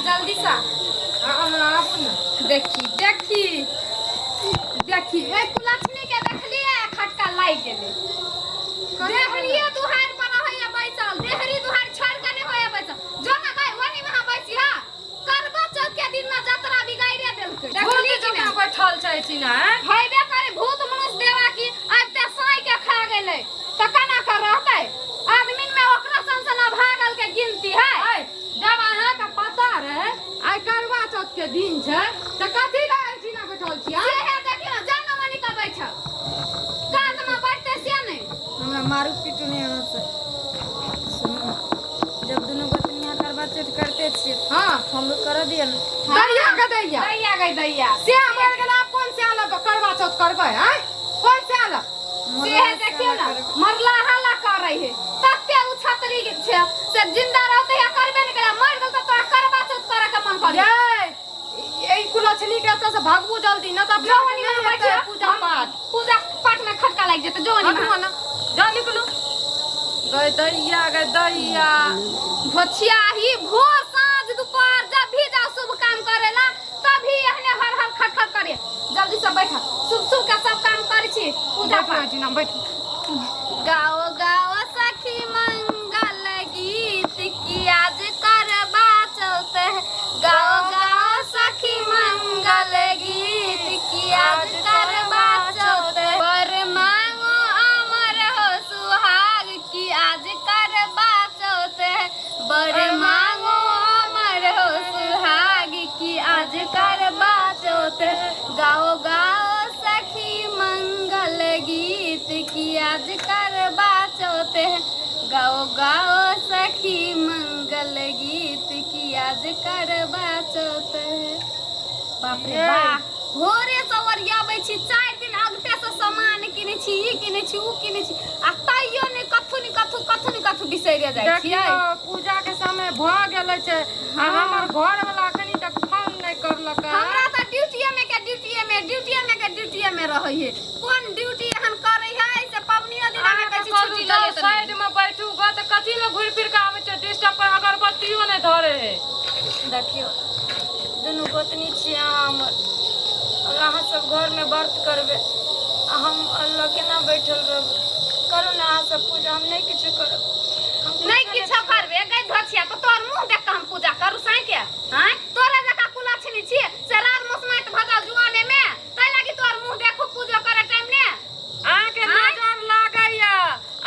जल्दी सा देखी देखी देखी ए कुलछनी के देखलिए खटका लाग गेले देहरिए दुहार पर होया बैसल देहरी दुहार छोड़ के नहीं होया बैसल जो ना भाई वनी में बैसी हा करबा चौथ के दिन में यात्रा बिगाड़े देलकै देखली कि ना बैठल छै छी ना होइबे करे भूत मनुष्य देवा की आज ते साई के खा गेले त केना कर रहतै आदमी में ओकरा संसना भागल के गिनती है जब अहाँ के पता रहे आई करवा चौथ के दिन छै त कथि लए छी ना बैठल छी से है देखी ना जान मनी का बैठल कांद में बैठते से नहीं हमरा मारू पीटू नहीं आना से सुनो जब दोनों गोतनिया करवा चौथ करते छिए हां हम लोग कर दिए ना दैया के दैया दैया गई दैया से मर गेला कौन से आला करवा चौथ करबै हैं कौन से आला से है देखियो ना मरला हल्ला कर रही है तत्ते उ छतरी के छे से जिंदा रहते या करबे नहीं करे मर गेल त तोरा करवा चौथ करे के मन करे ये कुलछनी के एत से भागबू जल्दी न त जवानी में बैठे पूजा पाठ में खटका लाग जेते जवानी में ना जा निकलो गए दैया भछिया ही भोर साँझ दोपहर जब भी जाओ शुभ काम करेला तभी एहने हर हर खटखट करे जल्दी से बैठ शुभ शुभ का सब काम करे छी पूजा पाठ ना बैठ गाओ गाओ सखी मंगल गीत की आज करवा चौथ गाओ गाओ सखी मंगल गीत की आज करवा चौथ वर मांगो अमर हो सुहाग की आज करवा चौथ वर मांगो अमर हो सुहाग की आज करवा चौथ गाओ गाओ सखी मंगल गीत की आज करवा चौथ गाओ गाओ सखी मंगल गीत की आज करवा चौथ बाप रे बाप भोरे सवरिया आबै छी 4 दिन अगते से सामान किनै छी ई किनै छी उ किनै छी आ तइयो ने कथु बिसैरे जाइ छी पूजा के समय भ गेलै छै आ हमर घर वाला कनी तक फोन नहीं करलक हमरा त ड्यूटीए में रहै है कोन ड्यूटी एहन करै है से पबनियो दिन में कहै छी छुट्टी ले ले साइड में बैठू ग त कथि ल घुर फिर के आबै छै डिस्टर्ब कर अगरबत्तियो नहीं धरे है देखियो दोनों गोतनी छिए हमर अहाँ सब घर में व्रत करबे हम अल्लाह केना बैठल रहब करू ना अहाँ सब पूजा हम नहीं किछु करब नहीं किछु करबे गई धछिया तो तोर मुंह देख के हम पूजा करू साई के हैं तोरे जका कुलछनी छी से रात मसमात भजल जुआने में तै लागी तोर मुंह देखू पूजा करे टाइम ने अहाँ के नजर लागैया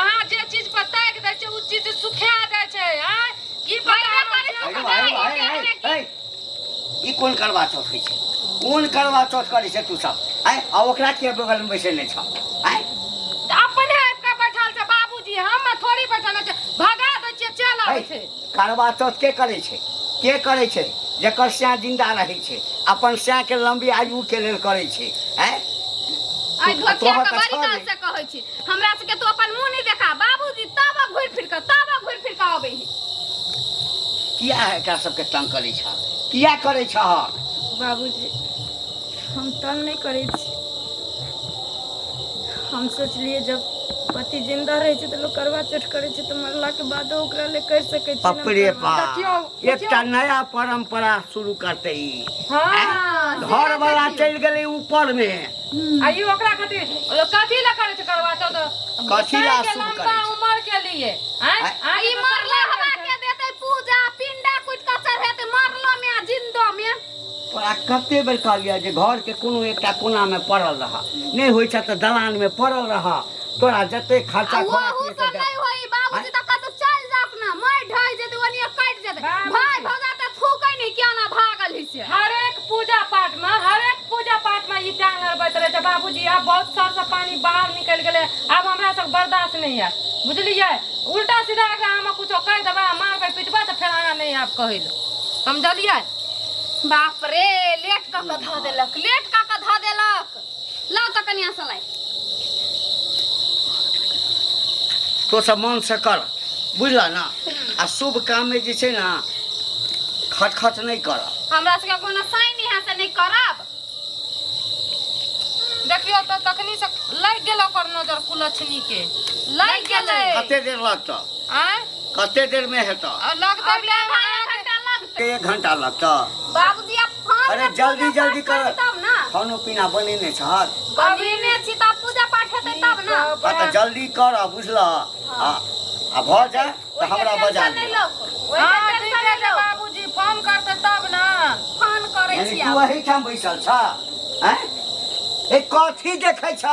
अहाँ जे चीज पर ताक दै छै उ चीज सुखा जाय छै हैं की पता ई कोन करवा चौथ होइ छै कोन करवा चौथ करै छै तू सब हैं आ ओकरा के बगल में बैठे नहीं छ हैं अपने आपका बैठल छै बाबूजी हम थोड़ी बैठल छै भगा दै छियै चल आबै छै करवा चौथ के करे छै जेकर स्या जिंदा रहे छै अपन स्या के लंबी आयु के लेल करे छै हैं आई धोतिया के बड़ी काल से कहै छी हमरा से के तू अपन मुंह नहीं देखा बाबूजी तब घुर फिर के आबै है किया है एकरा सब के तंग करे छ किया करे छ बाबूजी हम तंग नहीं करे छी हम सोचलिए जब पति जिंदा रहे छै त लोग करवा चौथ करे छै त मरला के बाद ओकरा ले कर सके छै पपरे एकटा नया परंपरा शुरू करते ही हां घर वाला चल गेले ऊपर में आई ओकरा खातिर कथि ला करे छै करवा चौथ कथि ला शुरू लंबा करे उम्र के लिए हैं ई मरला हवा के देते पूजा पिंडा कुट के चढ़ेते मरलो में जिंदो में तोरा कते बेर कहलिया जे घर के कोनो एकटा कोना में पड़ल रहा नहीं होय छ त दलान में पड़ल रहा तोरा जते खर्चा वहू सब नहीं होई बाबूजी त कत चल जाक ना मैं ढाई जेते ओनिया काट जेते भाई भगा त थूकै नहीं क्या ना भागल ही से हर एक पूजा पाठ में ई टांग अरबैत रहे छै बाबूजी अब बहुत साल से पानी बाहर निकल गेले अब हमरा सब बर्दाश्त नहीं है बुझलिए उल्टा सीधा अगर हम कुछो कह देबा मारबे पिटबा त फेर आगा नहीं आप कहिल समझलिए बाप रे लेट क के ध देलक लाओ त कनिया सलाई तो सब मन से कर बुझला ना आ शुभ काम में जे छै ना खटखट नहीं कर हमरा से कोनो साइन यहाँ से नहीं करब देखियो तो तखनी से लग गेल ओकर नजर कुलछनी के लग गेलै कते देर लगत आय कते देर में हेत लगतै आधा घंटा लगतै 1 घंटा लगता। बाबूजी आप फोन अरे में जल्दी पूजा जल्दी पाठ कर। करी तब ना खानो पीना बनेने छहर बनेने छी तब पूजा पाठ हेतै तब ना त जल्दी कर बुझल आ भ जाए त हमरा बजा नहीं दे। लो हाँ ठीक है तो बाबूजी फोन करते तब ना। फोन करे यानी छी तू आप वही ठाम बैसल छ हैं ए कथी देखै छ।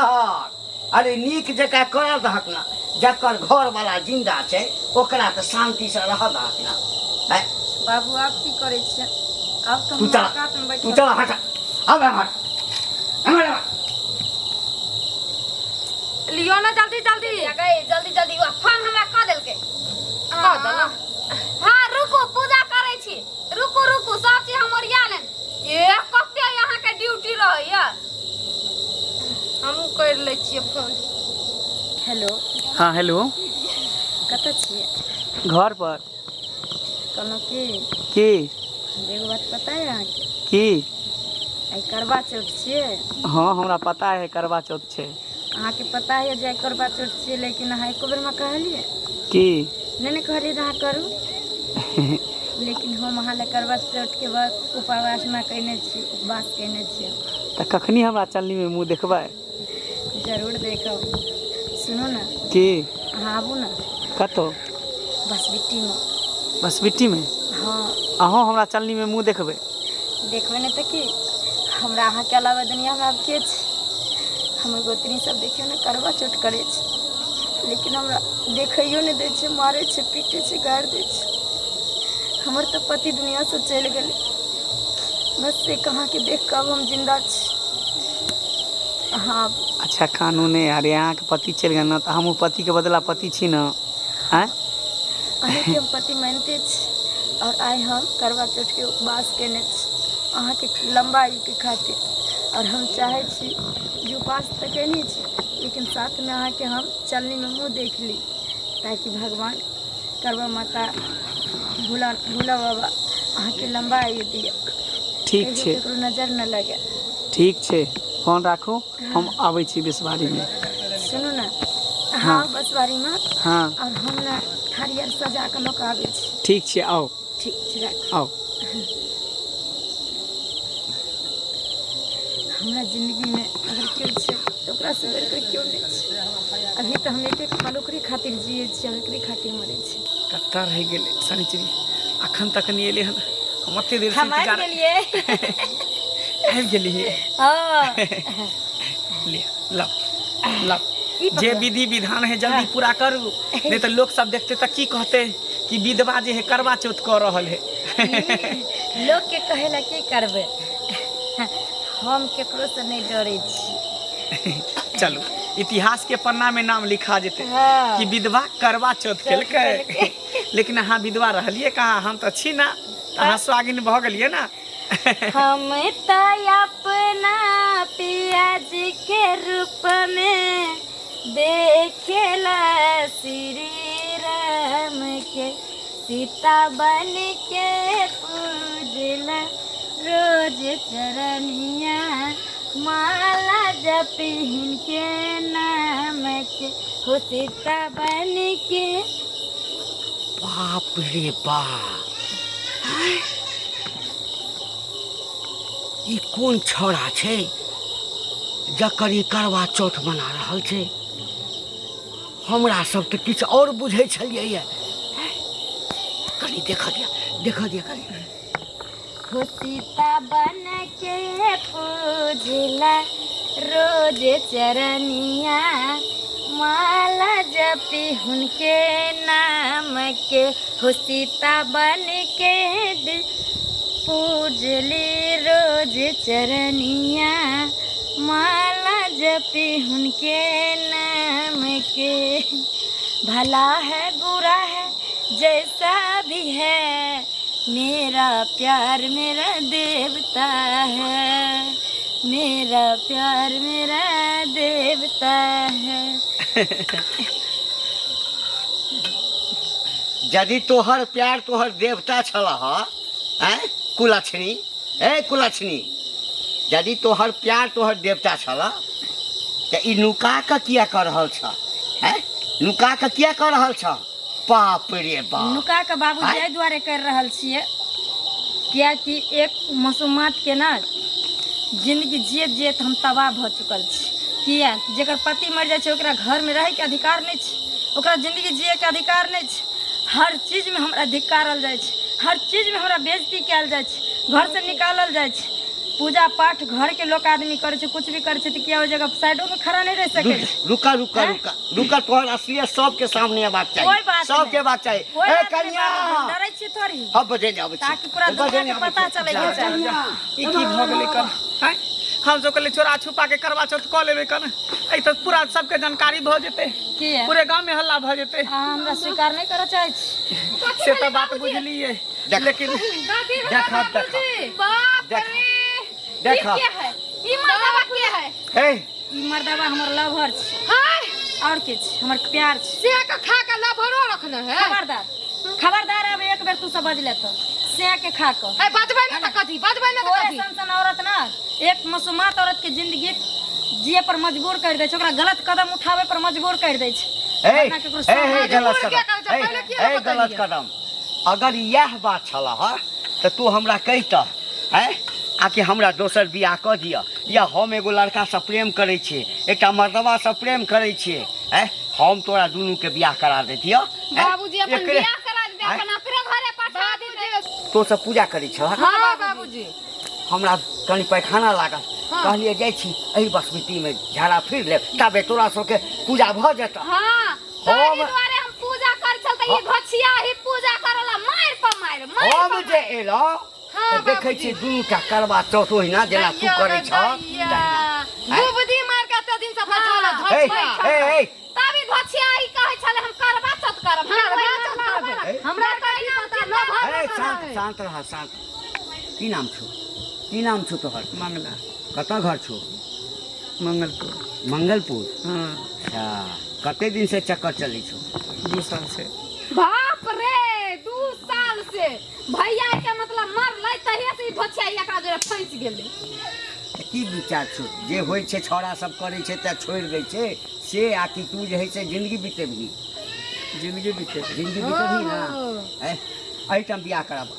अरे नीक जकाँ कर दहक ना जकर घर वाला जिंदा छै ओकरा त शांति से रह दहक ना हैं। बाबू आप की करे छियै अब तो तू हम चल कात में तू बैठल चल हट अब हट हट लियो ना जल्दी जल्दी। गई जल्दी जल्दी वो फोन हमरा क देल के क देला। हां रुकू पूजा करे छी रुकू रुकू सब चीज हम ओरिया लेन ये कते यहाँ के ड्यूटी रहैया हम कर ले छियै फोन। हेलो हाँ हेलो कतऽ छियै घर पर कहलहुँ कि की एगो बात पता है अहाँके की आइ करवा चौथ छियै। हाँ हमरा पता है करवा चौथ छै। अहाँके पता है जे आइ करवा चौथ छियै लेकिन अहाँ एको बेरमे कहलियै की नहि कहलियै जे अहाँ करू लेकिन हम अहाँ लए करवा चौथके बाद उपवासना कयने छी उपवास कयने छियै। तऽ कखनी हमरा चलनीमे मुँह देखबै। जरूर देखब। सुनू ने की अहाँ आबू ने कतौ बसबिट्टीमे। बसबिट्टीमे हाँ अहूँ हमरा चलनीमे मुँह देखबै। देखबै ने तऽ की हमरा अहाँके अलावा दुनियामे आब के छै। हमर गोतनी सब देखियौ ने करवा चौथ करै छै लेकिन हमरा देखैयो नहि दै छै मारै छै पीटै छै गारि दै छै। हमर तऽ पति दुनिया से चलि गेलै बस से अहाँके देख कऽ अब हम जिंदा छी। हाँ अच्छा कानूने अरे अहाँके पति चलि गेल ने तऽ हमहूँ पतिके बदला पति छी ने आँय। अहाँके हम पति मानिते छी और आइ हम करवा चौथके उपवास केने छी अहाँके लंबा आयुके खातिर और हम चाहै छी जे उपवास तऽ केने छी लेकिन साथमे अहाँके हम चलनीमे मुँह देख ली ताकि भगवान करवा माता भोला बाबा अहाँके लंबा आयु दिअ ठीक छै ककरो नजर न लगे। ठीक छै फोन राखू हम आबै छी बेसवारीमे। सुनू ने हाँ बसवारीमे हाँ और हम ने थारी आर सजा कऽ लऽ कऽ आबै छी। ठीक छै आओ ठीक छै राख। आओ। हमरा जिंदगीमे अगर केओ छै तऽ ओकरा से बढ़ि कऽ केओ नहि छै। अभी तऽ हम एक पल ओकरे खातिर जियै छियै ओकरे खातिर मरै छी। कतऽ रहि गेलै शनिचरी अखन तक नहीं एलै हन हम एते देर से हम आबि इंतजार गेलियै। आबि गेलियै। हाँ ले लो लो जे विधि विधान है जल्दी पूरा करू नहीं तो लोग सब देखते तो की कहते कि विधवा जे है करवा चौथ कर रहल है। लोग के कहेला की करबै हम केकरो से नहीं डरै छी। चलो इतिहास के पन्ना में नाम लिखा जेते हाँ। कि विधवा करवा चौथ केलकै लेकिन अहाँ विधवा रहलिए कहाँ हम तो छी ना अहाँ स्वागिन भ गेलिए ना। हम तो अपना पियाज के रूप में देखेला श्री राम के सीता बन के पूजला रोज चरनिया माला जपिन के नाम के हो सीता बन के। बाप रे बाप ई कोन छौड़ा छै जकर ई करवा चौथ मना रहल छै। हमरा सब तऽ किछु और बुझै छलियै ये कनी देख दिया कनी। हो सीता बन के पूजला रोज चरनिया माला जपी उनके नाम के हो सीता बन के पूजली रोज चरनिया माला जपी उनके नाम के। भला है बुरा है जैसा भी है मेरा प्यार मेरा देवता है मेरा प्यार मेरा देवता है। यदि तोहर प्यार तोहर देवता छलह हैं कुलक्षणी ए कुलक्षणी यदि तोहर प्यार तोहर देवता छलह तऽ ई नुका कऽ किया कर रहल छ हैं नुका कऽ किया कर रहल छ। बाप रे बाप नुका के बाबू एहि दुआरे कर रहल छियै क्या कि एक मासूमात के ना जिंदगी जियत जियत हम तबाह भ चुकल छी। किया जेकर पति मर जाए छै ओकरा घर में रहे के अधिकार नहीं छै, ओकरा जिंदगी जिए के अधिकार नहीं छै। हर चीज में हमरा धिकारल जाए छै, हर चीज में हमरा बेइज्जती कयल जाए छै, घर से निकालल जाए छै। पूजा पाठ घर के लोग आदमी करे छै, कुछ भी करे छै तो क्या हो जगह साइडों में खड़ा नहीं रह सके छै। रुका रुका रुका रुका, तोहर असलियत सबके सामने बात कोई चाहिए, बात सबके नहीं। बात चाहिए। कोई ए बात नहीं कन्या, बाबूजी, डरै छी थोड़ी हम बजे जाबे छी, ताकि पूरा दुनिया के पता चले के चाही। ई की भ गेलै कर हैं? हम जो कहले चोरा छुपा के करवा चौथ क लेबे कर, ऐ त पूरा सबके जानकारी भ जेते, किया पूरे गांव में हल्ला भ जेते। हमरा स्वीकार नहीं करे चाहे छी। से त बात बुझलिए, लेकिन देखा बाप देख। रे देखा। ये क्या है? ई मर्दवा क्या है? हे ई मर्दवा हमर लवर छी हाय और किछ हमर प्यार छी। से का खा के लभरो रखना है। खबरदार खबरदार, अब एक बेर तू सब बज ले तो से के खा के है बजबै ना त कथी, बजबै ना त ओरे कथी। सन औरत ना एक मासूमात औरत के जिंदगी जिए पर मजबूर कर दे छै, ओकरा गलत कदम उठावे पर मजबूर कर दे छै। हे वरना केकरो हे सामने गलत मजबूर क्या कदम, करे छै? पहिले किया हे बतलिए? गलत कदम। अगर यह बात छला ह त तू हमरा कहिता है आकि हमरा दोसर बियाह क दिया, या हम एगो लड़का से प्रेम करे छी, एकटा मर्दवा से प्रेम करे छी, है हम तोरा दुनू के बियाह करा देतिया। बाबूजी अपन बियाह करा दे, अपन अपने घरे पठा दे। तो सब पूजा करै छ, हां बाबूजी हमरा कनी पैखाना लागल, कहलिए जाइ छी एही बसमिती में झाड़ा फिर ले, तबे तोरा सबके पूजा भ जेता। हां तारी द्वारे हम पूजा कर चल त ई भछिया ही पूजा करला मार पर मार हम मार। जे एलो हाँ, देखै छी दुनू टा करवा चौथ ओहिना जेना तू करै छ। बुबदी मार के त दिन से बचल हे धछ हे हे तभी भछिया ही कहै छले हम करबा चौथ करब, हमरा कहि ना पता न हे भर। शांत शांत रह शांत। की नाम छौ, की नाम छौ तोहर? मंगला कतऽ घर छौ? मंगलपुर। मंगलपुर। हाँ अच्छा, कते दिन से चक्कर चलै छौ? 2 साल से। बाप रे 2 साल से भैया के मतलब मरलै तहिया से ई भछिया एकरा जोरे फंस गेलै। की विचार छौ? जे होइ छै छौड़ा सब करै छै त छोड़ि दै छै से, आकि तू जे है से जिंदगी बितेबही? जिंदगी बीते। जिंदगी बितेबही ना, है एहिठाम बियाह कराबा,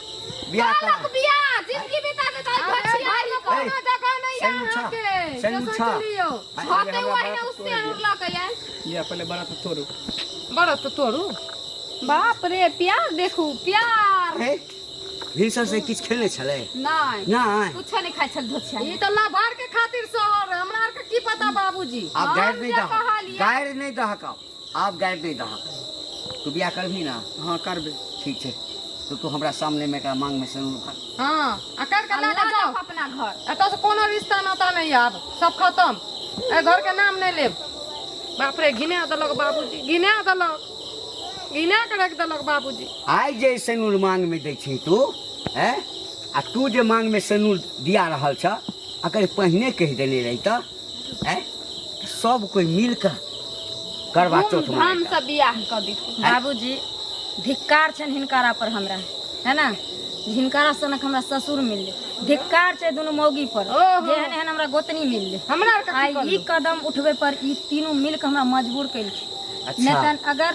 बियाह करा। अलग बिया जिंदगी बिता दे त भछिया ही कोनो जगह नहीं सैनुछा, आके सैनुछा। होते वही ना उससे उठला के यार। लिया पहले बड़ा तो तोड़ू। बड़ा तो तोरू। बाप रे प्यार देखू प्यार। हे भिनसर से किछ खेलने छले? नहीं नहीं। कुछ नहीं खाइ छल धोछिया। ई त लाभार के खातिर शहर हमरा आर के की पता बाबूजी। आप गाइड नहीं हम जे दह, कहलियै। गाइड नहीं दहक, आप गाइड नहीं दहक। तू बियाह करबी ना? हाँ करबे। ठीक छै, तो तू हमरा सामने में एकरा मांग में सिंदूर भर। हां अकर के अल्लाह ला जाओ, जाओ अपना घर। एत से कोनो रिश्ता नाता नहीं आब, सब खत्म। ए घर के नाम नहीं लेब। बाप रे घिना दलक बाबूजी, घिना दलक, घिना के रख दलक बाबूजी। आइ जे सिंदूर मांग में दै छी तू, हैं आ तू जे मांग में सिंदूर दिया रहल छ, अगर पहिने कह देने रही त हैं सब कोई मिल कर करवा चौथ हम मनाएगा। सब बियाह कर दी। बाबूजी धिक्कार छन हिनकारा पर हमरा, है ना? हिनकारा सनक हमरा ससुर मिलले, धिक्कार छै दुनू मौगी पर, जेहन एहन हमरा गोतनी मिलले। हमरा आर के आई ई कदम उठबे पर ई तीनों मिल के हमरा मजबूर कैलखिन। अच्छा। नहीं तन अगर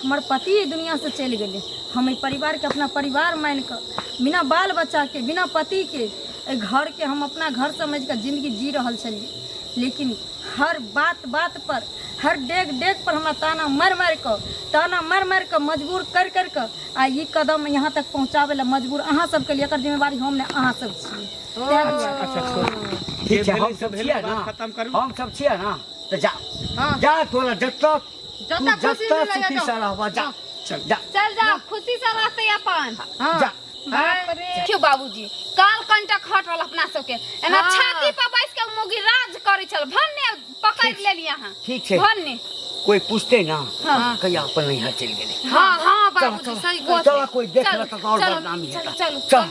हमर पति ई दुनिया से चल गेले, हम ई परिवार के अपना परिवार मान के, बिना बाल बच्चा के, बिना पति के, ए घर के हम अपना घर समझ के जिंदगी जी रहल छलिए। लेकिन हर बात बात पर, हर डेग डेग पर हमरा ताना मार मार के मजबूर कर के आ ई कदम यहाँ तक पहुँचावे ला मजबूर अहाँ सब के लिए, एकर जिम्मेवारी हम ने अहाँ सब छियै। तैं दुआरे। अच्छा छोड़। ठीक छै, हम भेलै सब से छियै भेलै, ना, बात खत्म करू। हम सब छियै ना, तो जा हाँ। जा तोरा जत्ता जत्ता तू खुशी जत्ता मिले सुखी जाओ। से रहबा, जा चल। जा चल जा खुशी से रहते अपन। जा। बाप रे क्यों बाबूजी काल कंटा खट रहल अपना सबके एना छाती पर बैस के मोगी राज करै छल, भन्ने पकड़ लेली यहां। ठीक छै, भन्ने कोई पूछते ना हाँ। कहिया अपन नैहर चल गेले। हां हां बाबूजी सही चल कोई देख चल, लेता तो और चल, बदनामी चल, है। चल, चल चल।